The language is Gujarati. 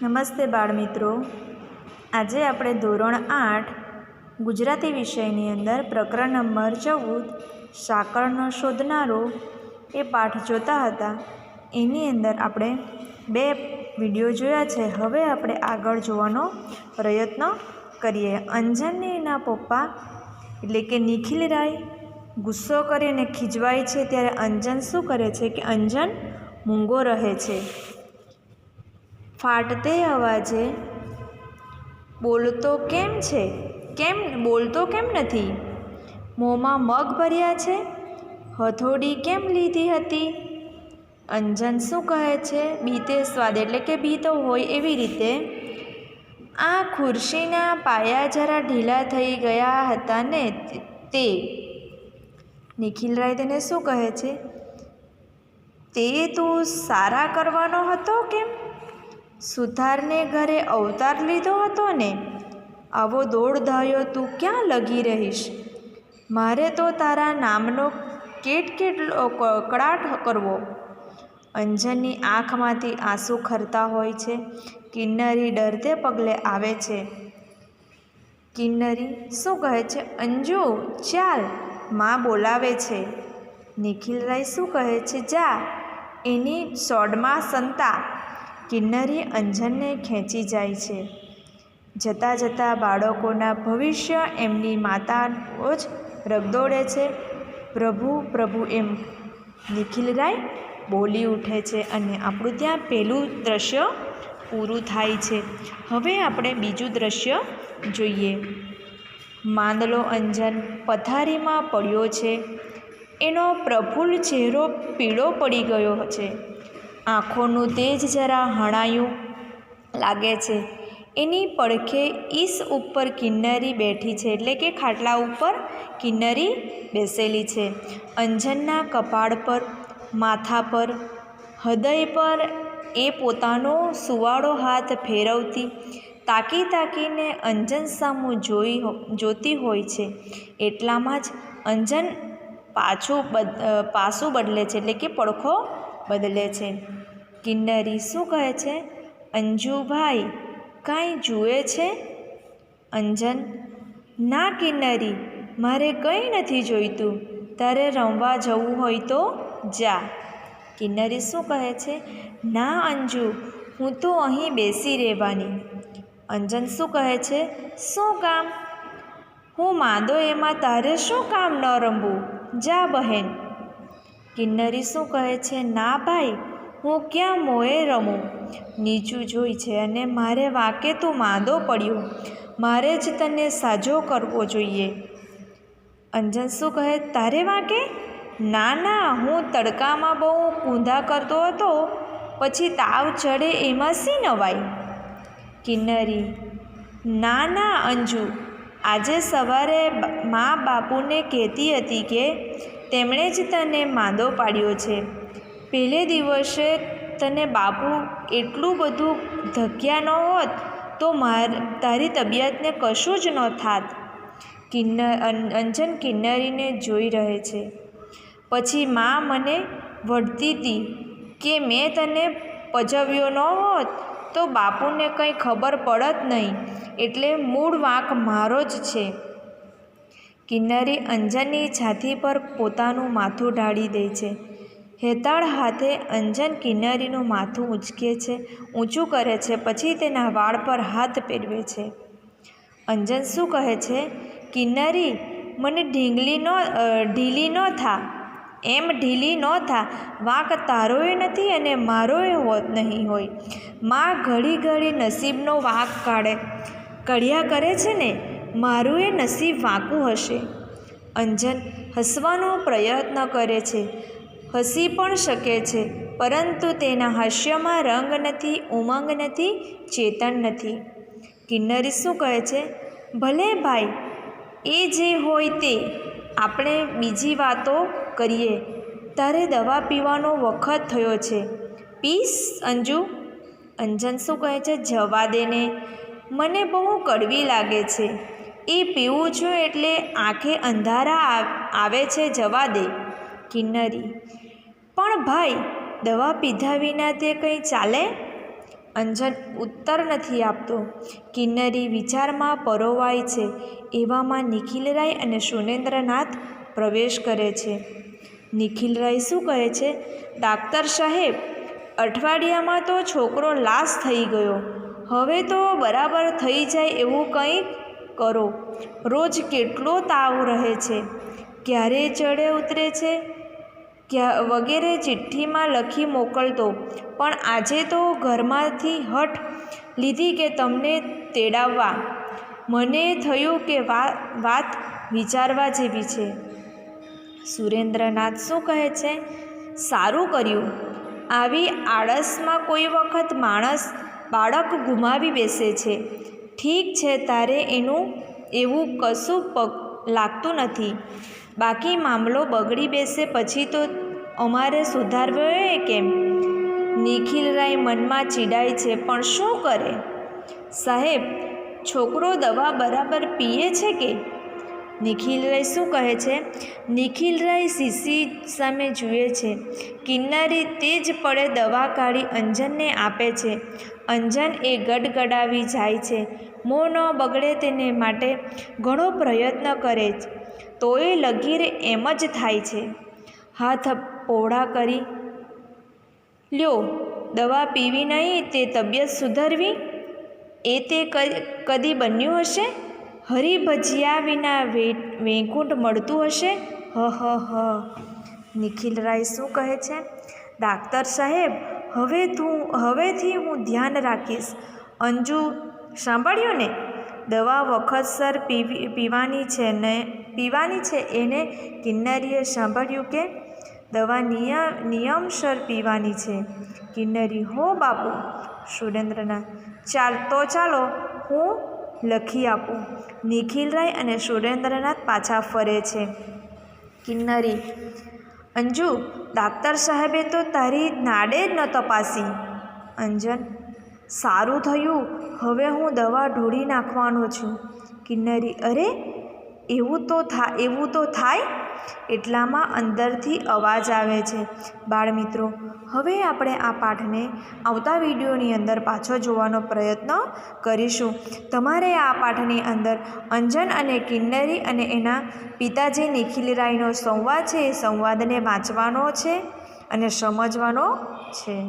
નમસ્તે બાળમિત્રો, આજે આપણે ધોરણ 8 ગુજરાતી વિષયની અંદર પ્રકરણ નંબર 14 સાંકળનો શોધનારો એ પાઠ જોતા હતા. એની અંદર આપણે 2 વિડીયો જોયા છે. હવે આપણે આગળ જોવાનો પ્રયત્ન કરીએ. અંજનને એના પપ્પા એટલે કે નિખિલરાય ગુસ્સો કરીને ખીજવાય છે ત્યારે અંજન શું કરે છે કે અંજન મૂંગો રહે છે. ફાટતે અવાજે બોલતો કેમ છે? બોલતો કેમ નથી? મોંમાં મગ ભર્યા છે? હથોડી કેમ લીધી હતી? અંજન શું કહે છે? બીતે સ્વાદ એટલે કે બીતો હોય એવી રીતે, આ ખુરશીના પાયા જરા ઢીલા થઈ ગયા હતા ને તે. નિખિલરાય તેને શું કહે છે? તે તું સારા કરવાનો હતો કેમ? સુથારને ઘરે અવતાર લીધો હતો ને? આવો દોડધાયો તું ક્યાં લગી રહીશ? મારે તો તારા નામનો કકળાટ કરવો. અંજનની આંખમાંથી આંસુ ખરતા હોય છે. કિન્નરી ડરતે પગલે આવે છે. કિન્નરી શું કહે છે? અંજુ ચાલ, માં બોલાવે છે. નિખિલરાય શું કહે છે? જા, એની સોડમાં સંતા. કિન્નરી અંજનને ખેંચી જાય છે. જતાં જતાં બાળકોના ભવિષ્ય એમની માતાઓ જ રગદોળે છે. પ્રભુ પ્રભુ એમ નિખિલરાય બોલી ઉઠે છે અને આપણું ત્યાં પહેલું દ્રશ્ય પૂરું થાય છે. હવે આપણે બીજું દ્રશ્ય જોઈએ. માંદલો અંજન પથારીમાં પડ્યો છે. એનો પ્રફુલ્લ ચહેરો પીળો પડી ગયો છે. આંખોનું તેજ જરા હણાયું લાગે છે. એની પડખે ઈસ ઉપર કિન્નરી બેઠી છે, એટલે કે ખાટલા ઉપર કિન્નરી બેસેલી છે. અંજનના કપાળ પર, માથા પર, હૃદય પર એ પોતાનો સુવાળો હાથ ફેરવતી, તાકીને અંજન સામું જોતી હોય છે. એટલામાં જ અંજન પાસું બદલે છે, એટલે કે પડખો બદલે છે. કિન્નરી શું કહે છે? અંજુભાઈ કાંઈ જુએ છે? અંજન ના કિન્નરી, મારે કંઈ નથી જોઈતું. તારે રમવા જવું હોય તો જા. કિન્નરી શું કહે છે? ના અંજુ, હું તો અહીં બેસી રહેવાની. અંજન શું કહે છે? શું કામ? હું માંદો એમાં તારે શું કામ ન રમવું? જા બહેન. કિન્નરી શું કહે છે? ના ભાઈ, હું ક્યાં મોએ રમું? નીચું જોઈ છે અને મારે વાંકે તું માંદો પડ્યો. મારે જ તને સાજો કરવો જોઈએ. અંજન શું કહે? તારે વાંકે? ના, હું તડકામાં બહુ કૂંધા કરતો હતો, પછી તાવ ચડે એમાં શી નવાઈ? કિન્નરી ના અંજુ, આજે સવારે મા બાપુને કહેતી હતી કે તેમણે જ તને માંદો પાડ્યો છે. પહેલે દિવસે તને બાપુ એટલું બધું ધક્યા ન હોત તો તારી તબિયતને કશું જ ન થાત. અંજન કિન્નરીને જોઈ રહે છે. પછી માં મને વઢતી હતી કે મેં તને પજવ્યો ન હોત તો બાપુને કંઈ ખબર પડત નહીં, એટલે મૂળ વાંક મારો જ છે. કિન્નરી અંજનની છાતી પર પોતાનું માથું ઢાળી દે છે. હેતાળ હાથે અંજન કિન્નરીનું માથું ઊંચું કરે છે, પછી તેના વાળ પર હાથ ફેરવે છે. અંજન શું કહે છે? કિન્નરી, મને ઢીલી ન થા. એમ ઢીલી ન થા. વાંક તારોય નથી અને મારોય નહીં હોય. માં ઘડી નસીબનો વાંક કાઢ્યા કરે છે ને, મારું એ નસીબ વાંકું હશે. અંજન હસવાનો પ્રયત્ન કરે છે. હસી પણ શકે છે, પરંતુ તેના હાસ્યમાં રંગ નથી, ઉમંગ નથી, ચેતન નથી. કિન્નરી શું કહે છે? ભલે ભાઈ, એ જે હોય તે, આપણે બીજી વાતો કરીએ. તારે દવા પીવાનો વખત થયો છે. પીસ અંજુ. અંજન શું કહે છે? જવા દે ને, મને બહુ કડવી લાગે છે. એ પીવું છું એટલે આંખે અંધારા આવે છે. જવા દે. કિન્નરી પણ ભાઈ, દવા પીધા વિના તે કંઈ ચાલે? અંજન ઉત્તર નથી આપતો. કિન્નરી વિચારમાં પરોવાય છે. એવામાં નિખિલરાય અને સુરેન્દ્રનાથ પ્રવેશ કરે છે. નિખિલરાય શું કહે છે? ડાક્ટર સાહેબ, અઠવાડિયામાં તો છોકરો લાશ થઈ ગયો. હવે તો બરાબર થઈ જાય એવું કંઈક કરો. રોજ કેટલો તાવ રહે છે, ક્યારે ચડે ઉતરે છે વગેરે ચિઠ્ઠીમાં લખી મોકલતો, પણ આજે તો ઘરમાંથી હઠ લીધી કે તમને તેડાવવા. મને થયું કે વાત વિચારવા જેવી છે. સુરેન્દ્રનાથ શું કહે છે? સારું કર્યું. આવી આળસમાં કોઈ વખત માણસ બાળક ગુમાવી બેસે છે. ઠીક છે, તારે એનું એવું કશું લાગતું નથી. બાકી મામલો બગડી બેસે પછી તો અમારે સુધારવો કેમ? નિખિલરાય મનમાં ચીડાય છે, પણ શું કરે? સાહેબ, છોકરો દવા બરાબર પીએ છે કે? નિખિલરાય શું કહે છે? નિખિલરાય શીશી સામે જુએ છે. કિન્નરી તે જ પડે દવા કાઢી અંજનને આપે છે. અંજન એ ગડગડાવી જાય છે. મોં ન બગડે તેને માટે ઘણો પ્રયત્ન કરે, તોય લગીર એમ જ થાય છે. હાથ પહોળા કરી લ્યો, દવા પીવી નહીં તે તબિયત સુધરવી, એ તે કદી બન્યું હશે? હરિભજ્યા વિના વૈકુંઠ મળતું હશે? હ. નિખિલરાય શું કહે છે? ડાક્ટર સાહેબ, હવેથી હું ધ્યાન રાખીશ. અંજુ, સાંભળ્યું ને? દવા વખતસર પીવાની છે એને? કિન્નરીએ સાંભળ્યું કે દવા નિયમસર પીવાની છે. કિન્નરી, હો બાપુ. સુરેન્દ્રનાથ, ચાલો હું લખી આપું. નિખિલરાય અને સુરેન્દ્રનાથ પાછા ફરે છે. કિન્નરી, અંજુ, ડાક્ટર સાહેબે તો તારી નાડે ન તપાસી. અંજન, સારું થયું, હવે હું દવા ઢોળી નાખવાનો છું. કિન્નરી, અરે, એવું તો થાય. એટલામાં અંદરથી અવાજ આવે છે. બાળમિત્રો, હવે આપણે આ પાઠને આવતા વિડીયોની અંદર પાછો જોવાનો પ્રયત્ન કરીશું. તમારે આ પાઠની અંદર અંજન અને કિન્નરી અને એના પિતાજી નિખિલરાયનો સંવાદ છે, એ સંવાદને વાંચવાનો છે અને સમજવાનો છે.